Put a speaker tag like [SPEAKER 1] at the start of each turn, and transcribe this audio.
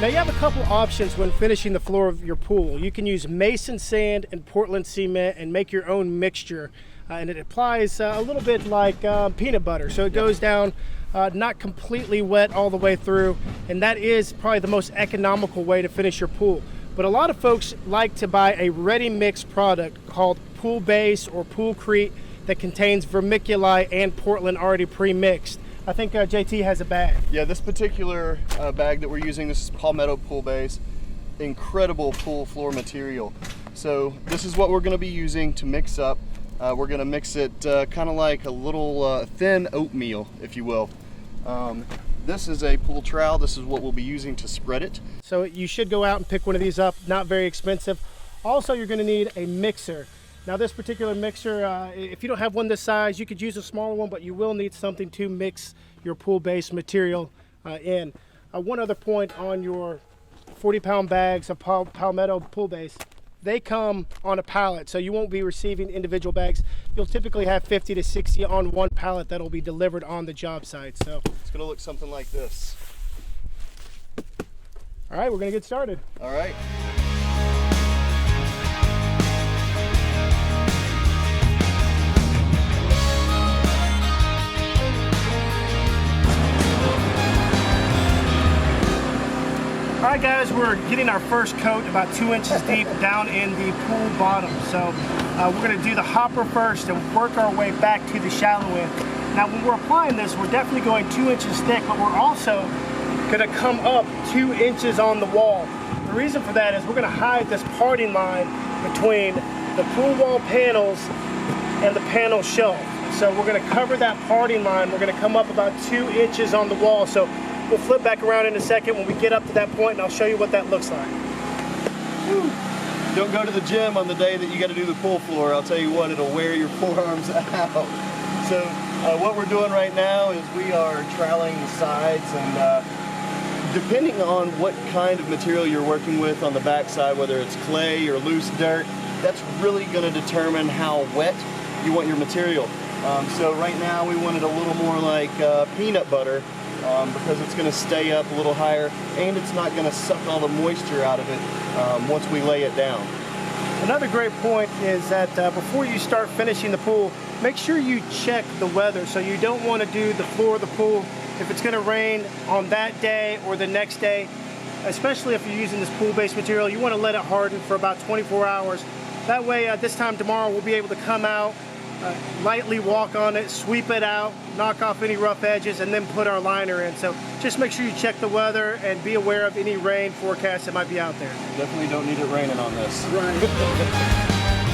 [SPEAKER 1] Now you have a couple options when finishing the floor of your pool. You can use Mason sand and Portland cement and make your own mixture. And it applies a little bit like peanut butter. So it goes down not completely wet all the way through. And that is probably the most economical way to finish your pool. But a lot of folks like to buy a ready mix product called Pool Base or Poolcrete that contains vermiculite and Portland already pre-mixed. I think JT has a bag.
[SPEAKER 2] Yeah, this particular bag that we're using, this is Palmetto Pool Base. Incredible pool floor material. So this is what we're going to be using to mix up. We're going to mix it kind of like a little thin oatmeal, if you will. This is a pool trowel. This is what we'll be using to spread it.
[SPEAKER 1] So you should go out and pick one of these up, not very expensive. Also, you're going to need a mixer. Now this particular mixer, if you don't have one this size, you could use a smaller one, but you will need something to mix your pool-based material in. One other point on your 40-pound bags of Palmetto Pool Base, they come on a pallet, so you won't be receiving individual bags. You'll typically have 50 to 60 on one pallet that'll be delivered on the job site. So
[SPEAKER 2] it's going to look something like this.
[SPEAKER 1] All right, we're going to get started.
[SPEAKER 2] All right.
[SPEAKER 1] All right, guys, we're getting our first coat about 2 inches deep down in the pool bottom. So we're going to do the hopper first and work our way back to the shallow end. Now, when we're applying this, we're definitely going 2 inches thick, but we're also going to come up 2 inches on the wall. The reason for that is we're going to hide this parting line between the pool wall panels and the panel shelf. So we're going to cover that parting line. We're going to come up about 2 inches on the wall. So we'll flip back around in a second when we get up to that point, and I'll show you what that looks like.
[SPEAKER 2] Whew. Don't go to the gym on the day that you got to do the pool floor. I'll tell you what, it'll wear your forearms out. So what we're doing right now is we are troweling the sides, and depending on what kind of material you're working with on the backside, whether it's clay or loose dirt, that's really going to determine how wet you want your material. So right now we want it a little more like peanut butter, because it's going to stay up a little higher and it's not going to suck all the moisture out of it once we lay it down.
[SPEAKER 1] Another great point is that before you start finishing the pool, make sure you check the weather. So you don't want to do the floor of the pool if it's going to rain on that day or the next day, especially if you're using this pool-based material. You want to let it harden for about 24 hours. That way, this time tomorrow, we'll be able to come out, lightly walk on it, sweep it out, knock off any rough edges, and then put our liner in. So just make sure you check the weather and be aware of any rain forecast that might be out there.
[SPEAKER 2] Definitely don't need it raining on this.
[SPEAKER 1] Right.